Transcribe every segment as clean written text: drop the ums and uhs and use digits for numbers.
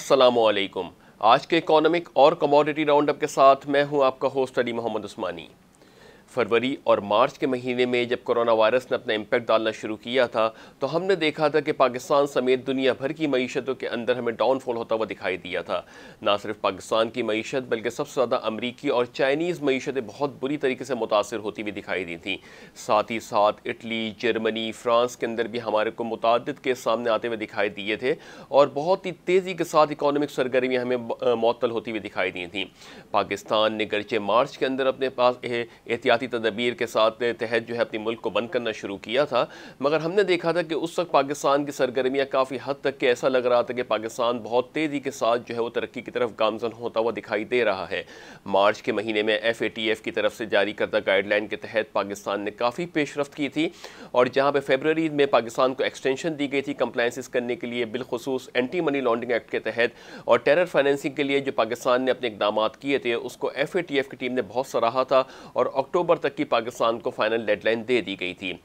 अस्सलामुअलैकुम। आज के इकोनॉमिक और कमोडिटी राउंडअप के साथ मैं हूं आपका होस्ट अली मोहम्मद उस्मानी। फरवरी और मार्च के महीने में जब कोरोना वायरस ने अपना इम्पैक्ट डालना शुरू किया था तो हमने देखा था कि पाकिस्तान समेत दुनिया भर की मईशतों के अंदर हमें डाउनफॉल होता हुआ दिखाई दिया था। ना सिर्फ पाकिस्तान की मईशत बल्कि सबसे ज़्यादा अमरीकी और चाइनीज़ मईशतें बहुत बुरी तरीके से मुतासर होती हुई दिखाई दी थी। साथ ही साथ इटली, जर्मनी, फ्रांस के अंदर भी हमारे को मुतादिद केस सामने आते हुए दिखाई दिए थे और बहुत ही तेज़ी के साथ इकोनॉमिक सरगर्मियाँ हमें मुअत्तल होती हुई दिखाई दी थी। पाकिस्तान ने गर्चे मार्च के अंदर अपने पास एहतियाती तदबीर के साथ तहत जो है अपनी मुल्क को बंद करना शुरू किया था, मगर हमने देखा था कि उस वक्त पाकिस्तान की सरगर्मियाँ काफ़ी हद तक के ऐसा लग रहा था कि पाकिस्तान बहुत तेज़ी के साथ जो है वो तरक्की की तरफ गामजन होता हुआ दिखाई दे रहा है। मार्च के महीने में FATF की तरफ से जारी करदा गाइडलाइन के तहत पाकिस्तान ने काफ़ी पेशरफ्त की थी और जहाँ पर फरवरी में पाकिस्तान को एक्सटेंशन दी गई थी कंप्लायंसेस करने के लिए, बिलखुसूस एंटी मनी लॉन्ड्रिंग एक्ट के तहत, और टेरर फाइनेंसिंग के लिए जो पाकिस्तान ने अपने इकदाम किए थे उसको FATF की टीम ने बहुत सराहा था और अक्टूबर तक की पाकिस्तान को फाइनल डेडलाइन दे दी गई थी।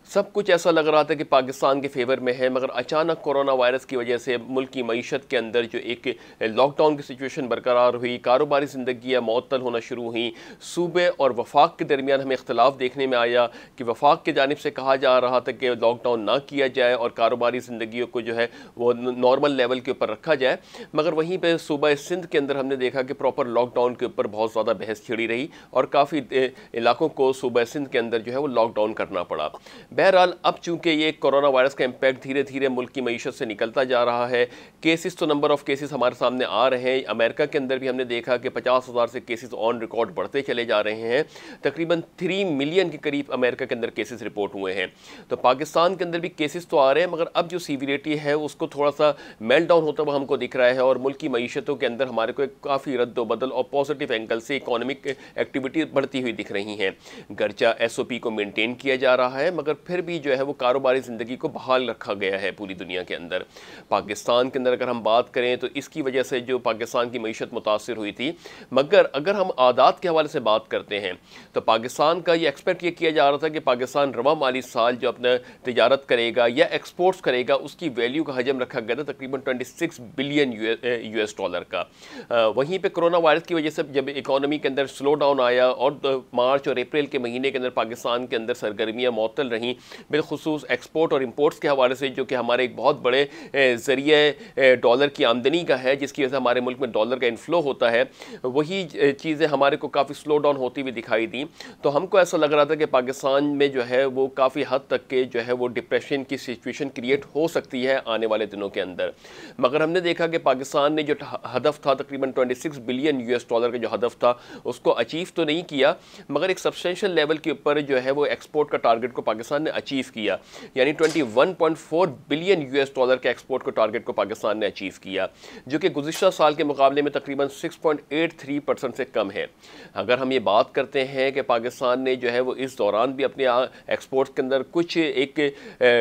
सब कुछ ऐसा लग रहा था कि पाकिस्तान के फेवर में है, मगर अचानक कोरोना वायरस की वजह से मुल्क की मईशत के अंदर जो एक लॉकडाउन की सिचुएशन बरकरार हुई, कारोबारी ज़िंदगियाँ मुअत्तल होना शुरू हुई। सूबे और वफाक के दरमियान हमें इख्तलाफ देखने में आया कि वफाक की जानिब से कहा जा रहा था कि लॉकडाउन ना किया जाए और कारोबारी ज़िंदगियों को जो है वो नॉर्मल लेवल के ऊपर रखा जाए, मगर वहीं पर सूबा सिंध के अंदर हमने देखा कि प्रॉपर लॉकडाउन के ऊपर बहुत ज़्यादा बहस छिड़ी रही और काफ़ी इलाकों को सूबा सिंध के अंदर जो है वो लॉकडाउन करना पड़ा। बहरहाल अब चूंकि ये कोरोना वायरस का इम्पैक्ट धीरे धीरे मुल्क की मईशत से निकलता जा रहा है, केसेस तो नंबर ऑफ केसेस हमारे सामने आ रहे हैं। अमेरिका के अंदर भी हमने देखा कि 50,000 से केसेस ऑन रिकॉर्ड बढ़ते चले जा रहे हैं। तकरीबन 3 मिलियन के करीब अमेरिका के अंदर केसेस रिपोर्ट हुए हैं। तो पाकिस्तान के अंदर भी केसेस तो आ रहे हैं, मगर अब जो सीवियरिटी है उसको थोड़ा सा मेल्ट डाउन होता हुआ हमको दिख रहा है और मुल्क की मईशतों के अंदर हमारे को काफ़ी रद्द-ओ-बदल और पॉजिटिव एंगल से इकोनॉमिक एक्टिविटी बढ़ती हुई दिख रही हैं। गर्चा SOP को मेंटेन किया जा रहा है, मगर फिर भी जो है वो कारोबारी ज़िंदगी को बहाल रखा गया है पूरी दुनिया के अंदर। पाकिस्तान के अंदर अगर हम बात करें तो इसकी वजह से जो पाकिस्तान की मईशत मुतासिर हुई थी, मगर अगर हम आदात के हवाले से बात करते हैं तो पाकिस्तान का ये एक्सपेक्ट ये किया जा रहा था कि पाकिस्तान रवा माली साल जो अपना तिजारत करेगा या एक्सपोर्ट्स करेगा उसकी वैल्यू का हजम रखा गया था तकरीबन 26 बिलियन US डॉलर का। वहीं पर कोरोना वायरस की वजह से जब इकोनॉमी के अंदर स्लो डाउन आया और मार्च और अप्रैल के महीने के अंदर पाकिस्तान के अंदर सरगर्मियाँ मुअत्तल रहीं, बिलखुसूस एक्सपोर्ट और इंपोर्ट्स के हवाले से, जो कि हमारे एक बहुत बड़े ज़रिए डॉलर की आमदनी का है, जिसकी वजह से हमारे मुल्क में डॉलर का इन्फ्लो होता है, वही चीज़ें हमारे को काफ़ी स्लो डाउन होती हुई दिखाई दी। तो हमको ऐसा लग रहा था कि पाकिस्तान में जो है वो काफ़ी हद तक के जो है वो डिप्रेशन की सिचुएशन क्रिएट हो सकती है आने वाले दिनों के अंदर। मगर हमने देखा कि पाकिस्तान ने जो हदफ था तकरीबन 26 बिलियन US डॉलर का जो हदफ था उसको अचीव तो नहीं किया, मगर एक सब्सटेंशियल लेवल के ऊपर जो है वो एक्सपोर्ट का टारगेट को पाकिस्तान ने अचीव किया, यानी 21.4 बिलियन US डॉलर के एक्सपोर्ट को टारगेट को पाकिस्तान ने अचीव किया, जो कि गुज़िश्ता साल के मुकाबले में तकरीबन 6.83% से कम है। अगर हम ये बात करते हैं कि पाकिस्तान ने जो है वो इस दौरान भी अपने एक्सपोर्ट्स के अंदर कुछ एक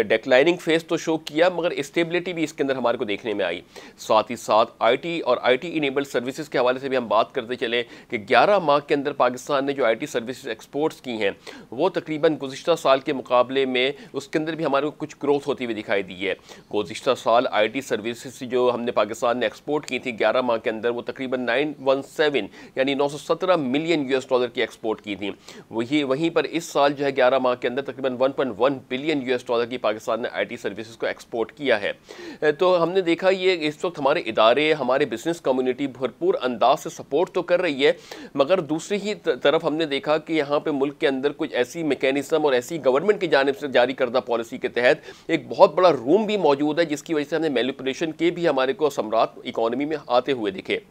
डिक्लाइनिंग फेज तो शो किया, मगर स्टेबिलिटी भी इसके अंदर हमारे को देखने में आई। साथ ही साथ IT और IT इनेबल्ड सर्विसेज के हवाले से भी हम बात करते चले कि 11 माह के अंदर पाकिस्तान ने जो IT सर्विसेज एक्सपोर्ट्स की हैं वो तकरीबन गुज़िश्ता साल के मुकाबले में उसके अंदर भी हमारे को कुछ ग्रोथ होती हुई दिखाई दी है। गुज़िश्ता साल IT सर्विसेज जो हमने पाकिस्तान ने एक्सपोर्ट की थी 11 माह के अंदर, वो तकरीबन 917 यानी 917 मिलियन US डॉलर की एक्सपोर्ट की थी। वहीं पर इस साल जो है 11 माह के अंदर तकरीबन 1.1 बिलियन US डॉलर की पाकिस्तान ने IT सर्विसेज को एक्सपोर्ट किया है। तो हमने देखा ये इस वक्त हमारे इदारे, हमारे बिजनेस कम्युनिटी भरपूर अंदाज से सपोर्ट तो कर रही है, मगर दूसरी ही तरफ हमने देखा कि यहाँ पे मुल्क के अंदर कुछ ऐसी मैकेनिज्म और ऐसी गवर्नमेंट की जानिब से जारी करदा पॉलिसी के तहत एक बहुत बड़ा रूम भी मौजूद है, जिसकी वजह से हमें मैनिपुलेशन के भी हमारे को असरात इकोनॉमी में आते हुए दिखे।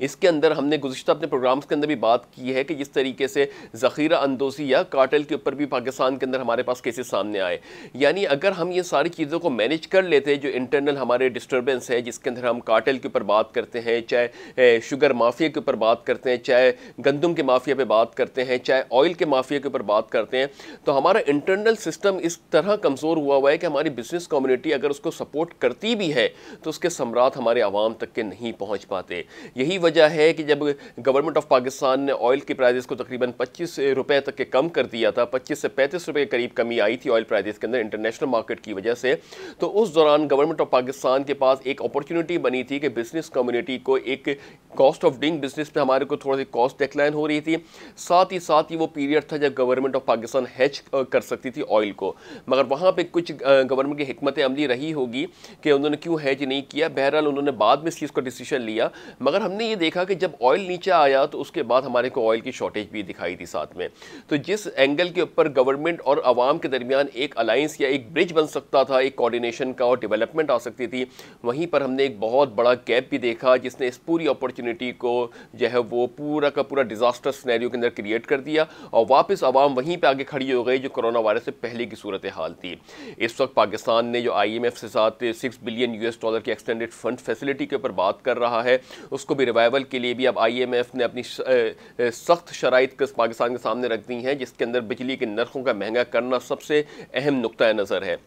इसके अंदर हमने गुज़िश्ता अपने प्रोग्राम्स के अंदर भी बात की है कि जिस तरीके से ज़ख़ीरा अंदोज़ी या कार्टेल के ऊपर भी पाकिस्तान के अंदर हमारे पास केसेस सामने आए, यानी अगर हम ये सारी चीज़ों को मैनेज कर लेते, जो इंटरनल हमारे डिस्टर्बेंस है जिसके अंदर हम कार्टेल के ऊपर बात करते हैं, चाहे शुगर माफिया के ऊपर बात करते हैं, चाहे गंदम के माफिया पे बात करते हैं, चाहे ऑयल के माफिया के ऊपर बात करते हैं, तो हमारा इंटरनल सिस्टम इस तरह कमज़ोर हुआ है कि हमारी बिजनेस कम्युनिटी अगर उसको सपोर्ट करती भी है तो उसके समरात हमारे आवाम तक के नहीं पहुँच पाते। यही यही वजह है कि जब गवर्नमेंट ऑफ पाकिस्तान ने ऑयल के प्राइसेस को तकरीबन 25 रुपए तक के कम कर दिया था, 25 से 35 रुपए के करीब कमी आई थी ऑयल प्राइसेस के अंदर इंटरनेशनल मार्केट की वजह से, तो उस दौरान गवर्नमेंट ऑफ पाकिस्तान के पास एक अपॉर्चुनिटी बनी थी कि बिजनेस कम्युनिटी को एक कॉस्ट ऑफ डूइंग बिजनेस पे हमारे को थोड़ी सी कॉस्ट डिक्लाइन हो रही थी, साथ ही वो पीरियड था जब गवर्नमेंट ऑफ पाकिस्तान हेज कर सकती थी ऑयल को। मगर वहाँ पे कुछ गवर्नमेंट की हिकमत अमली रही होगी कि उन्होंने क्यों हेज नहीं किया। बहरहाल उन्होंने बाद में इस चीज़ का डिसीजन लिया, मगर हमने ये देखा कि जब ऑयल नीचे आया तो उसके बाद हमारे को ऑयल की शॉर्टेज भी दिखाई दी साथ में। तो जिस एंगल के ऊपर गवर्नमेंट और आवाम के दरमियान एक अलायंस या एक ब्रिज बन सकता था, एक कोऑर्डिनेशन का और डेवलपमेंट आ सकती थी, वहीं पर हमने एक बहुत बड़ा गैप भी देखा जिसने इस पूरी अपॉर्चुनिटी को जो है वो पूरा का पूरा डिजास्टर सिनेरियो के अंदर क्रिएट कर दिया और वापस आवाम वहीं पे आगे खड़ी हो गई जो कोरोना वायरस से पहले की सूरत हाल थी। इस वक्त पाकिस्तान ने जो IMF से साथ $6 बिलियन की एक्सटेंडेड फंड फैसिलिटी के ऊपर बात कर रहा है, उसको भी रिवाइवल के लिए भी अब IMF ने अपनी सख्त शराइत पाकिस्तान के सामने रख दी हैं, जिसके अंदर बिजली के नरखों का महंगा करना सबसे अहम नुक्ता नज़र है।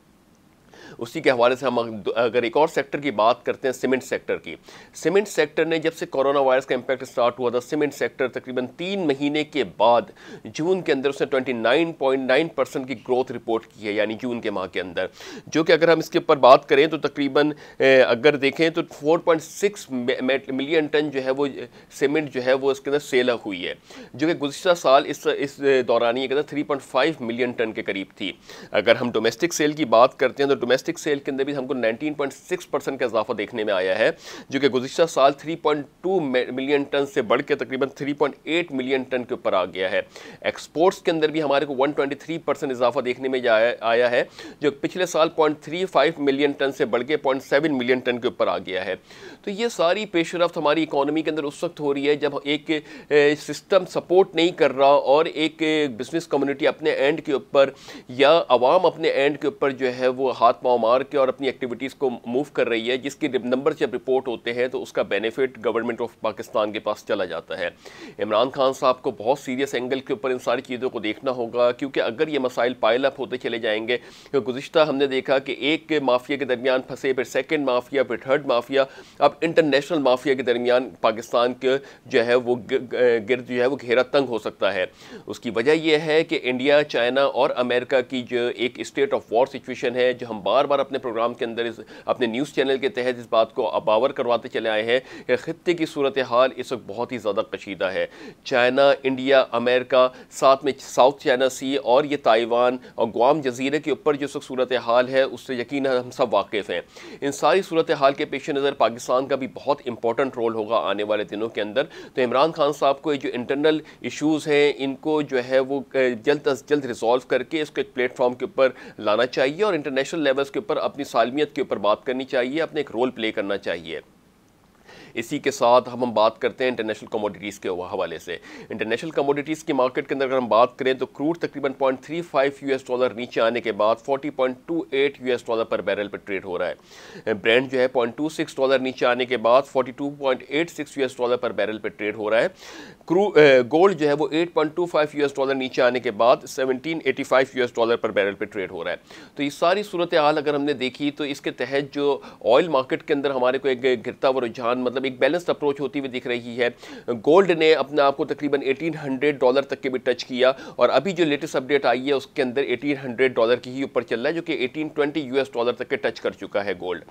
उसी के हवाले से हम अगर एक और सेक्टर की बात करते हैं, सीमेंट सेक्टर की। सीमेंट सेक्टर ने जब से कोरोना वायरस का इम्पैक्ट स्टार्ट हुआ था, सीमेंट सेक्टर तकरीबन 3 महीने के बाद जून के अंदर उसने 29.9% की ग्रोथ रिपोर्ट की है, यानी जून के माह के अंदर, जो कि अगर हम इसके ऊपर बात करें तो तकरीबन अगर देखें तो 4.6 मिलियन टन जो है वो सीमेंट जो है वो इसके अंदर सेल हुई है, जो कि गुज़िश्ता साल इस दौरानिए के अंदर 3.5 मिलियन टन के करीब थी। अगर हम डोमेस्टिक सेल की बात करते हैं तो डोमेस्टिक सेल के अंदर भी हमको 19.6% का इजाफा देखने में आया है, जो कि गुज़िश्ता साल 3.2 मिलियन टन से बढ़ के तकरीबन 3.8 मिलियन टन के ऊपर आ गया है। एक्सपोर्ट्स के अंदर भी हमारे को 123% इजाफा देखने में आया है, जो पिछले साल 0.35 मिलियन टन से बढ़ के 0.7 मिलियन टन के ऊपर आ गया है। तो ये सारी पेशरफ्त हमारी इकोनॉमी के अंदर उस वक्त हो रही है जब एक सिस्टम सपोर्ट नहीं कर रहा और एक बिजनेस कम्युनिटी अपने एंड के ऊपर या आवाम अपने एंड के ऊपर जो है वो हाथ पांव मार के और अपनी एक्टिविटीज़ को मूव कर रही है, जिसके नंबर जब रिपोर्ट होते हैं तो उसका बेनिफिट गवर्नमेंट ऑफ पाकिस्तान के पास चला जाता है। इमरान खान साहब को बहुत सीरियस एंगल के ऊपर इन सारी चीज़ों को देखना होगा, क्योंकि अगर ये मसाइल पाइल अप होते चले जाएंगे, तो गुज़िश्ता हमने देखा कि एक माफिया के दरमियान फंसे, फिर सेकेंड माफिया, फिर थर्ड माफिया, अब इंटरनेशनल माफिया के दरमियान पाकिस्तान के जो है वो गिर्द जो है वो घेरा तंग हो सकता है। उसकी वजह यह है कि इंडिया, चाइना और अमेरिका की जो एक स्टेट ऑफ वॉर सिचुएशन है, जो हम बार बार अपने प्रोग्राम के अंदर अपने न्यूज़ चैनल के तहत इस बात को अबावर करवाते चले आए हैं कि खित्ते की सूरत हाल इस वक्त बहुत ही ज़्यादा कशीदा है। चाइना, इंडिया, अमेरिका, साथ में साउथ चाइना सी और ये ताइवान और ग्वाम जजीरे के ऊपर जो सूरत हाल है उससे यकीनन हम सब वाकिफ़ हैं। इन सारी सूरत हाल के पेश नज़र पाकिस्तान का भी बहुत इंपॉर्टेंट रोल होगा आने वाले दिनों के अंदर। तो इमरान खान साहब को ये जो इंटरनल इशूज़ हैं इनको जो है वो जल्द अज जल्द रिजॉल्व करके इसको एक प्लेटफॉर्म के ऊपर लाना चाहिए और इंटरनेशनल लेवल्स के ऊपर अपनी सालमियत के ऊपर बात करनी चाहिए, अपने एक रोल प्ले करना चाहिए। इसी के साथ हम बात करते हैं इंटरनेशनल कमोडिटीज़ के हवाले से। इंटरनेशनल कमोडिटीज़ की मार्केट के अंदर अगर हम बात करें तो क्रूड तकरीबन $0.35 नीचे आने के बाद $40.28 पर बैरल पर ट्रेड हो रहा है। ब्रेंट जो है $0.26 नीचे आने के बाद $42.86 पर बैरल पर ट्रेड हो रहा है। गोल्ड जो है वो $8.25 नीचे आने के बाद $17.85 पर बैरल पर ट्रेड हो रहा है। तो ये सारी सूरत हाल अगर हमने देखी तो इसके तहत जो ऑयल मार्केट के अंदर हमारे को एक गिरता हुआ रुझान, मतलब एक बैलेंस्ड अप्रोच होती हुई दिख रही है। गोल्ड ने अपने आप को तकरीबन $1800 तक के भी टच किया और अभी जो लेटेस्ट अपडेट आई है उसके अंदर $1800 की ही ऊपर चल रहा है, जो कि $1820 तक के टच कर चुका है गोल्ड।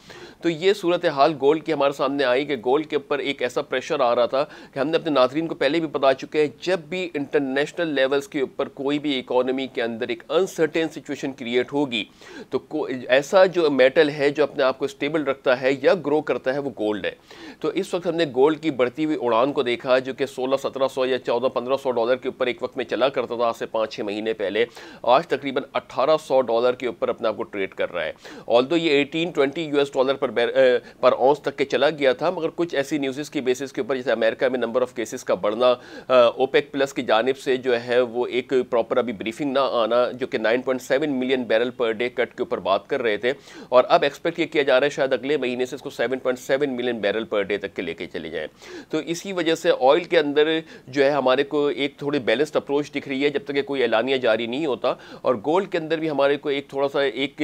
तो ये सूरत हाल गोल्ड की हमारे सामने आई कि गोल्ड के ऊपर एक ऐसा प्रेशर आ रहा था कि हमने अपने नाज़रीन को पहले भी बता चुके हैं, जब भी इंटरनेशनल लेवल्स के ऊपर कोई भी इकोनॉमी के अंदर एक अनसर्टेन सिचुएशन क्रिएट होगी तो ऐसा जो मेटल है जो अपने आप को स्टेबल रखता है या ग्रो करता है वो गोल्ड है। तो इस वक्त हमने गोल्ड की बढ़ती हुई उड़ान को देखा, जो कि 1600-1700 या 1400-1500 डॉलर के ऊपर एक वक्त में चला करता था आज से 5-6 महीने पहले, आज तकरीबन $1800 के ऊपर अपने आप को ट्रेड कर रहा है। ऑल्दो ये $18-20 पर औंस तक के चला गया था, मगर कुछ ऐसी न्यूज़ की बेसिस के ऊपर जैसे अमेरिका में नंबर ऑफ केसेस का बढ़ना, ओपेक प्लस की जानिब से जो है वो एक प्रॉपर अभी ब्रीफिंग ना आना, जो कि 9.7 million barrel per day cut के ऊपर बात कर रहे थे, और अब एक्सपेक्ट ये किया जा रहा है शायद अगले महीने से इसको 7.7 मिलियन बैरल पर डे तक के लेके चले जाएं। तो इसी वजह से ऑयल के अंदर जो है हमारे को एक थोड़ी बैलेंस्ड अप्रोच दिख रही है जब तक कि कोई एलानिया जारी नहीं होता, और गोल्ड के अंदर भी हमारे को एक थोड़ा सा एक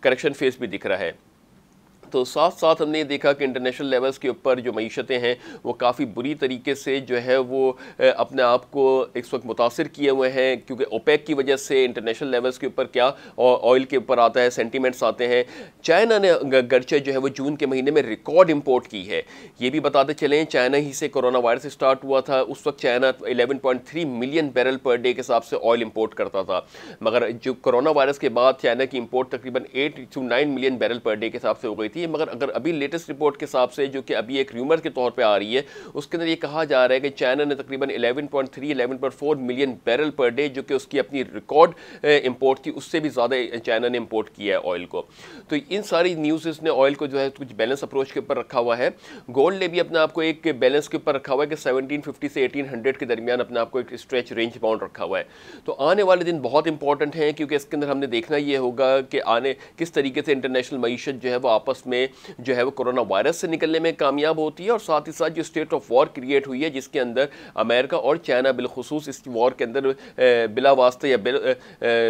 करेक्शन फेस भी दिख रहा है। तो साथ साथ हमने ये देखा कि इंटरनेशनल लेवल्स के ऊपर जो मईशतें हैं वो काफ़ी बुरी तरीके से जो है वो अपने आप को इस वक्त मुतासिर किए हुए हैं, क्योंकि ओपेक की वजह से इंटरनेशनल लेवल्स के ऊपर क्या ऑयल के ऊपर आता है, सेंटीमेंट्स आते हैं। चाइना ने गर्चे जो है वो जून के महीने में रिकॉर्ड इंपोर्ट की है। ये भी बताते चलें चाइना ही से कोरोना वायरस स्टार्ट हुआ था, उस वक्त China 11.3 million barrel per day के हिसाब से ऑयल इंपोर्ट करता था, मगर जो कोरोना वायरस के बाद चाइना की इंपोर्ट तकरीबन 8 to 9 million barrel per day के हिसाब से हो गई थी। मगर अगर अभी लेटेस्ट रिपोर्ट के हिसाब से, जो कि अभी एक र्यूमर के तौर पे आ रही है, उसके अंदर ये कहा जा रहा है कि चाइना ने तकरीबन 11.4 मिलियन बैरल पर डे, जो कि उसकी अपनी रिकॉर्ड इंपोर्ट थी, उससे भी ज़्यादा चाइना ने इंपोर्ट किया है ऑयल को। तो इन सारी न्यूज़ ने ऑयल को जो है कुछ बैलेंस अप्रोच के ऊपर रखा हुआ है। गोल्ड ने भी अपने आप को एक बैलेंस के ऊपर रखा हुआ है कि 1750 से 1800 के दरमियान अपने आप को एक स्ट्रेच रेंज बाउंड रखा हुआ है। तो आने वाले दिन बहुत इंपॉर्टेंट हैं, क्योंकि इसके अंदर हमने देखना ये होगा कि आने किस तरीके से इंटरनेशनल मईशत जो है वो आपस में जो है वो कोरोना वायरस से निकलने में कामयाब होती है, और साथ ही साथ जो स्टेट ऑफ वॉर क्रिएट हुई है, जिसके अंदर अमेरिका और चाइना बिलखुसूस इस वॉर के अंदर बिला वास्ते या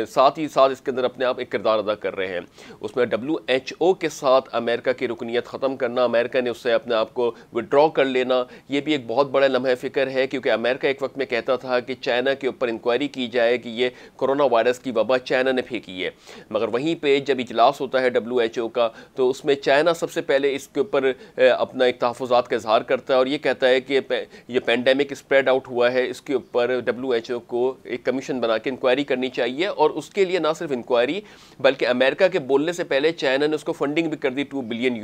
साथ ही साथ इसके अंदर अपने आप एक किरदार अदा कर रहे हैं। उसमें WHO के साथ अमेरिका की रुकनीत ख़त्म करना, अमेरिका ने उससे अपने आप को विड्रॉ कर लेना, ये भी एक बहुत बड़ा लम्हा फ़िक्र है, क्योंकि अमेरिका एक वक्त में कहता था कि चाइना के ऊपर इंक्वायरी की जाए कि ये कोरोना वायरस की वबा चाइना ने फेंकी है। मगर वहीं पे जब इजलास होता है WHO का, तो उसमें चाइना सबसे पहले इसके ऊपर अपना एक तहफ़्फ़ुज़ात का इजहार करता है, और ये कहता है कि ये पेंडेमिक स्प्रेड आउट हुआ है, इसके ऊपर WHO को एक कमीशन बना के इंक्वायरी करनी चाहिए। और उसके लिए ना सिर्फ इंक्वायरी, बल्कि अमेरिका के बोलने से पहले चाइना ने उसको फंडिंग भी कर दी $2 बिलियन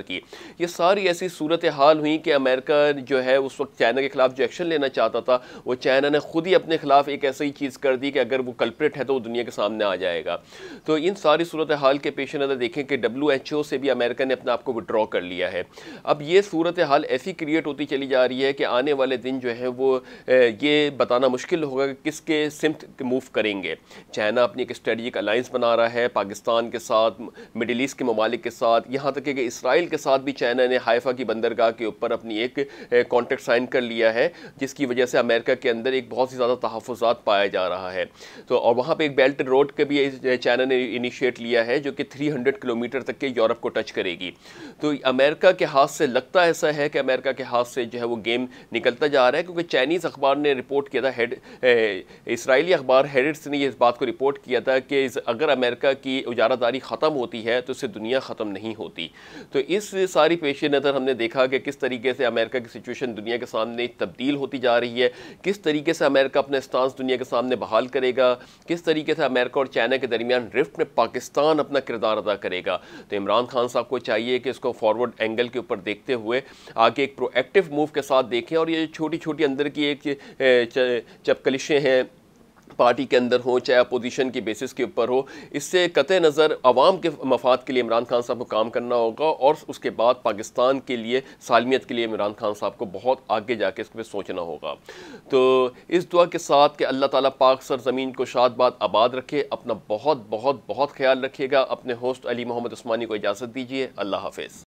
की। ये सारी ऐसी सूरत हाल हुई कि अमेरिका जो है उस वक्त चाइना के खिलाफ जो एक्शन लेना चाहता था, वो चाइना ने खुद ही अपने खिलाफ एक ऐसी चीज़ कर दी कि अगर वो कल्प्रिट है तो वो दुनिया के सामने आ जाएगा। तो इन सारी सूरत हाल के पेश नज़र देखें कि WHO से भी अमेरिका ने अपने आप को विड्रॉ कर लिया है। अब ये सूरत हाल ऐसी क्रिएट होती चली जा रही है कि आने वाले दिन जो है वो ये बताना मुश्किल होगा कि किसके सिमत मूव करेंगे। चाइना अपनी एक स्ट्रेटजिक अलायंस बना रहा है पाकिस्तान के साथ, मिडिल ईस्ट के ममालिक के साथ, यहाँ तक कि इसराइल के साथ भी चाइना ने हाइफा की बंदरगाह के ऊपर अपनी एक कॉन्ट्रैक्ट साइन कर लिया है, जिसकी वजह से अमेरिका के अंदर एक बहुत ही ज़्यादा तहफ़्फ़ुज़ात पाया जा रहा है। तो और वहाँ पे एक बेल्ट रोड का भी चाइना ने इनिशिएट लिया है, जो कि 300 किलोमीटर तक के यूरोप को टच करेगी। तो अमेरिका के हाथ से लगता ऐसा है कि अमेरिका के हाथ से जो है वो गेम निकलता जा रहा है, क्योंकि चाइनीज़ अखबार ने रिपोर्ट किया था, इसराइली अखबार हेरिट्स ने इस बात को रिपोर्ट किया था कि अगर अमेरिका की उजारादारी ख़त्म होती है तो इससे दुनिया ख़त्म नहीं होती। तो इस सारी पेश नज़र हमने देखा कि किस तरीके से अमेरिका की सिचुएशन दुनिया के सामने तब्दील होती जा रही है, किस तरीके से अमेरिका अपने स्टांस दुनिया के सामने बहाल करेगा, किस तरीके से अमेरिका और चाइना के दरमियान रिफ्ट में पाकिस्तान अपना किरदार अदा करेगा। तो इमरान खान साहब को चाहिए कि इसको फॉरवर्ड एंगल के ऊपर देखते हुए आगे एक प्रोएक्टिव मूव के साथ देखें, और ये छोटी छोटी अंदर की एक चपकलिशें हैं पार्टी के अंदर हो, चाहे अपोजिशन की बेसिस के ऊपर हो, इससे कतई नज़र अवाम के मफाद के लिए इमरान खान साहब को काम करना होगा, और उसके बाद पाकिस्तान के लिए सालमियत के लिए इमरान खान साहब को बहुत आगे जाके इस पर सोचना होगा। तो इस दुआ के साथ कि अल्लाह ताला पाक सरज़मीन को शाद आबाद रखे, अपना बहुत बहुत बहुत ख्याल रखिएगा। अपने होस्ट अली मोहम्मद उस्मानी को इजाज़त दीजिए। अल्लाह हाफ़िज़।